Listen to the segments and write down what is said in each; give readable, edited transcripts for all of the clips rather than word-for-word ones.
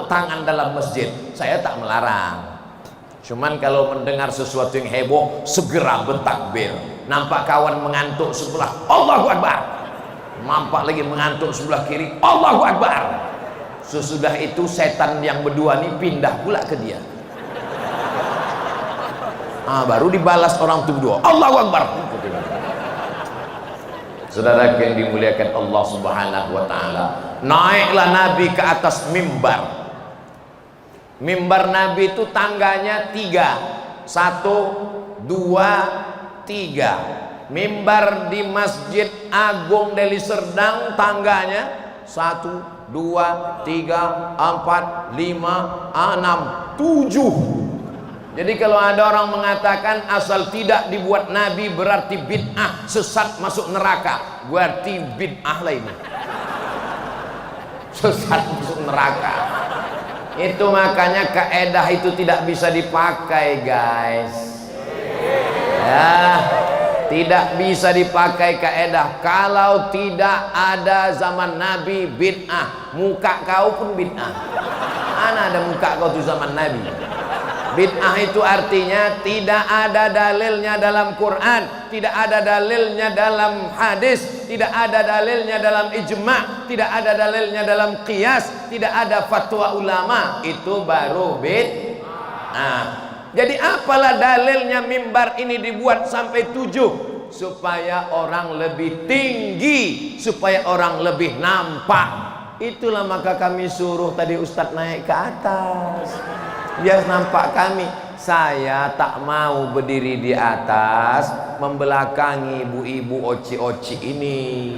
tangan dalam masjid, saya tak melarang. Cuman kalau mendengar sesuatu yang heboh, segera bertakbir. Nampak kawan mengantuk sebelah, Allahu Akbar. Nampak lagi mengantuk sebelah kiri, Allahu Akbar. Sesudah itu setan yang berdua ini pindah pula ke dia. Baru dibalas orang itu berdua, Allahu Akbar. Saudara yang dimuliakan Allah Subhanahu wa taala, naiklah Nabi ke atas mimbar. Mimbar Nabi itu tangganya 3, 1, 2, 3. Mimbar di Masjid Agung Deli Serdang tangganya 1, 2, 3, 4, 5, 6, 7. Jadi kalau ada orang mengatakan asal tidak dibuat Nabi berarti bid'ah, sesat masuk neraka, berarti bid'ah lain. Sesat masuk neraka. Itu makanya kaedah itu tidak bisa dipakai, guys. Ya, tidak bisa dipakai kaedah. Kalau tidak ada zaman Nabi bid'ah, muka kau pun bid'ah. Mana ada muka kau tuh zaman Nabi? Bid'ah itu artinya tidak ada dalilnya dalam Quran, tidak ada dalilnya dalam hadis, tidak ada dalilnya dalam ijma', tidak ada dalilnya dalam qiyas, tidak ada fatwa ulama. Itu baru bid'ah. Jadi apalah dalilnya mimbar ini dibuat sampai 7? Supaya orang lebih tinggi, supaya orang lebih nampak. Itulah maka kami suruh tadi Ustadz naik ke atas, biar nampak kami. Saya tak mau berdiri di atas membelakangi ibu-ibu oci-oci ini.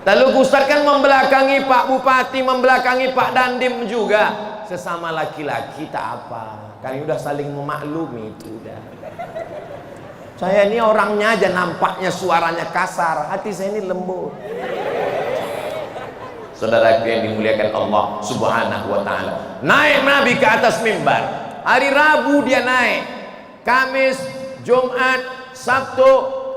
Lalu Ustadz kan membelakangi Pak Bupati, membelakangi Pak Dandim juga. Sesama laki-laki tak apa, kami udah saling memaklumi itu udah. Saya ini orangnya aja nampaknya suaranya kasar, hati saya ini lembut. Saudara yang dimuliakan Allah Subhanahu wa taala, naik Nabi ke atas mimbar. Hari Rabu dia naik, Kamis, Jumat, Sabtu,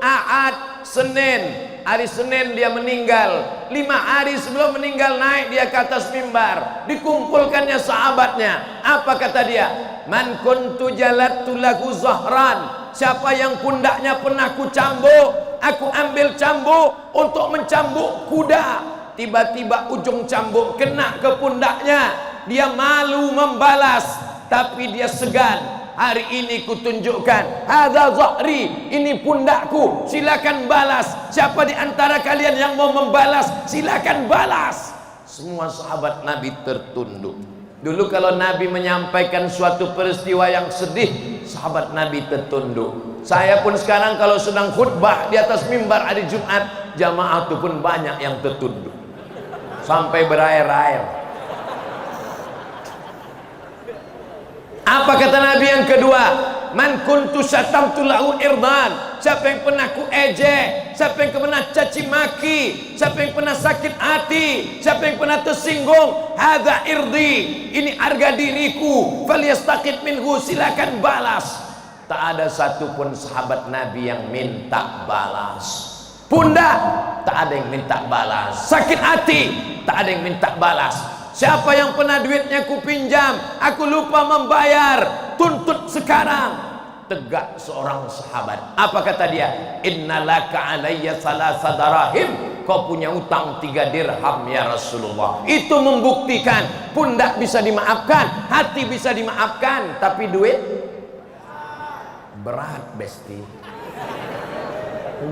Ahad, Senin. Hari Senin dia meninggal. 5 hari sebelum meninggal naik dia ke atas mimbar. Dikumpulkannya sahabatnya. Apa kata dia? Man kuntu jalattu lahu zahran. Siapa yang pundaknya pernah ku cambuk, aku ambil cambuk untuk mencambuk kuda. Tiba-tiba ujung cambuk kena ke pundaknya. Dia malu membalas, tapi dia segan. Hari ini kutunjukkan, hadza zahri, ini pundakku, silakan balas. Siapa di antara kalian yang mau membalas, silakan balas. Semua sahabat Nabi tertunduk. Dulu kalau Nabi menyampaikan suatu peristiwa yang sedih, sahabat Nabi tertunduk. Saya pun sekarang kalau sedang khutbah di atas mimbar hari Jumat, jamaah itu pun banyak yang tertunduk sampai berair-air. Apa kata Nabi yang kedua? Man kuntu syatamtu lahu irdan. Siapa yang pernah ku ejek, siapa yang pernah caci maki, siapa yang pernah sakit hati, siapa yang pernah tersinggung, hadza irdi, ini harga diriku, falyastaqit minhu, silakan balas. Tak ada satupun sahabat Nabi yang minta balas. Pundak, tak ada yang minta balas. Sakit hati, tak ada yang minta balas. Siapa yang pernah duitnya ku pinjam, aku lupa membayar, tuntut sekarang. Tegak seorang sahabat. Apa kata dia? Innalaka alayya salasa darahim. Kau punya utang 3 dirham ya Rasulullah. Itu membuktikan pundak bisa dimaafkan, hati bisa dimaafkan, tapi duit berat, besti.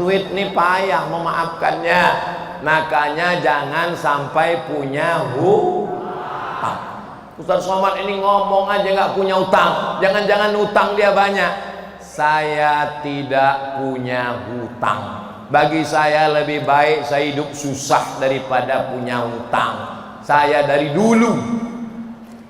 Duit ini payah memaafkannya. Makanya jangan sampai punya hutang. Ustaz Somad ini ngomong aja nggak punya utang. Jangan-jangan utang dia banyak. Saya tidak punya hutang. Bagi saya lebih baik saya hidup susah daripada punya hutang. Saya dari dulu,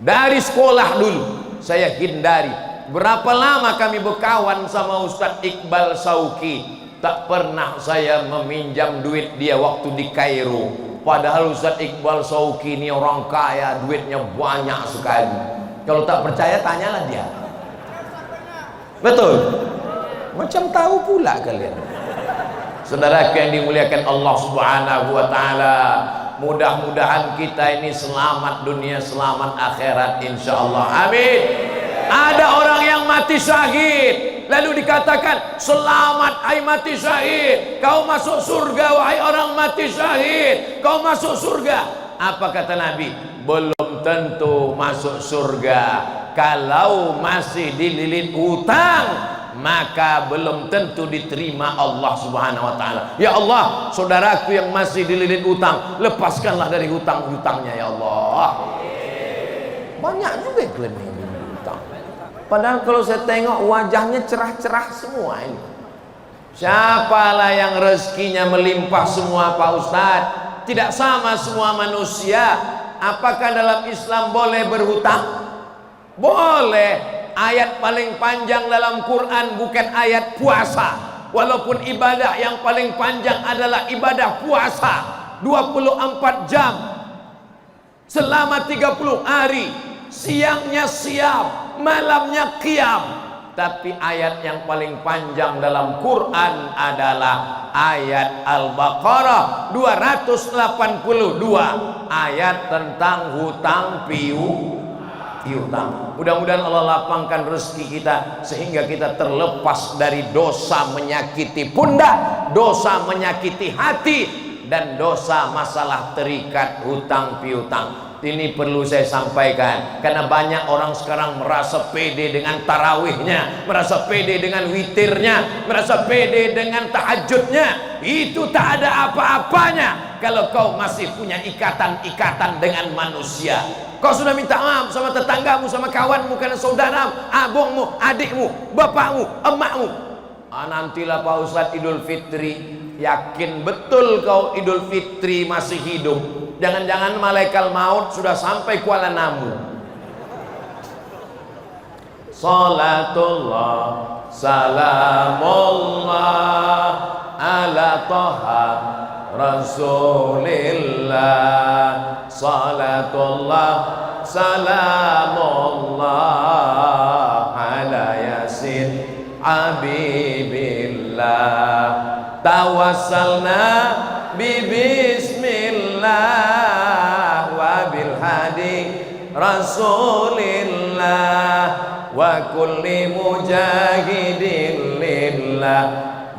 dari sekolah dulu, saya hindari. Berapa lama kami berkawan sama Ustadz Iqbal Sauki, tak pernah saya meminjam duit dia waktu di Kairo. Padahal Ustadz Iqbal Sauki ini orang kaya, duitnya banyak sekali. Kalau tak percaya tanyalah dia. Betul? Macam tahu pula kalian. Saudara yang dimuliakan Allah Subhanahu wa taala, Mudah-mudahan kita ini selamat dunia, selamat akhirat, insyaallah. Amin. Ada orang yang mati syahid, lalu dikatakan, selamat hai mati syahid, kau masuk surga wahai orang mati syahid, kau masuk surga. Apa kata Nabi? Belum tentu masuk surga. Kalau masih dililit utang, maka belum tentu diterima Allah Subhanahu wa taala. Ya Allah, saudaraku yang masih dililit utang, lepaskanlah dari hutang-hutangnya ya Allah. Banyak juga klaim utang. Padahal kalau saya tengok wajahnya cerah-cerah semua ini. Siapalah yang rezekinya melimpah semua Pak Ustadz? Tidak sama semua manusia. Apakah dalam Islam boleh berhutang? Boleh. Ayat paling panjang dalam Quran bukan ayat puasa. Walaupun ibadah yang paling panjang adalah ibadah puasa 24 jam selama 30 hari, siangnya siam, malamnya qiyam. Tapi ayat yang paling panjang dalam Quran adalah ayat Al-Baqarah 282, ayat tentang hutang piutang. Mudah-mudahan Allah lapangkan rezeki kita sehingga kita terlepas dari dosa menyakiti pundak, dosa menyakiti hati, dan dosa masalah terikat hutang piutang. Ini perlu saya sampaikan karena banyak orang sekarang merasa pede dengan tarawihnya, merasa pede dengan witirnya, merasa pede dengan tahajudnya. Itu tak ada apa-apanya kalau kau masih punya ikatan-ikatan dengan manusia. Kau sudah minta maaf sama tetanggamu, sama kawanmu, karena saudaramu, abangmu, adikmu, bapakmu, emakmu. Nantilah Pak Ustadz Idul Fitri, yakin betul kau Idul Fitri masih hidup. Jangan-jangan malaikat maut sudah sampai Kuala Namu. Salatullah, salamullah ala Taha Rasulillah. Salatullah, salamullah ala Yasin Habibillah. Tawassalna bismillah wa bil hadi Rasulillah wa kulli mujahidin lillah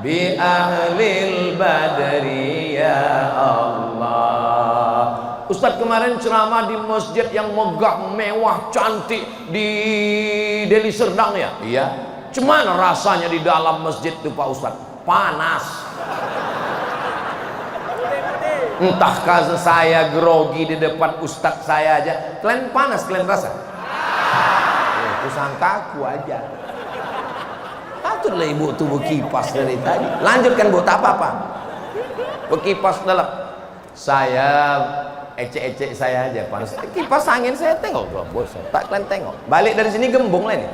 bi ahlil badri ya Allah. Ustadz kemarin ceramah di masjid yang megah, mewah, cantik di Deli Serdang ya? Iya. Cuman rasanya di dalam masjid itu Pak Ustadz? Panas. Entahkah saya grogi di depan Ustadz saya aja, kalian panas, kalian rasa? Itu sangka aku aja. Patutlah ibu tuh berkipas dari tadi. Lanjutkan bu, tak apa-apa. Berkipas dalam. Saya ecek-ecek saya aja panas. Kipas angin saya tengok bos. Tak kalian tengok. Balik dari sini gembung lah nih.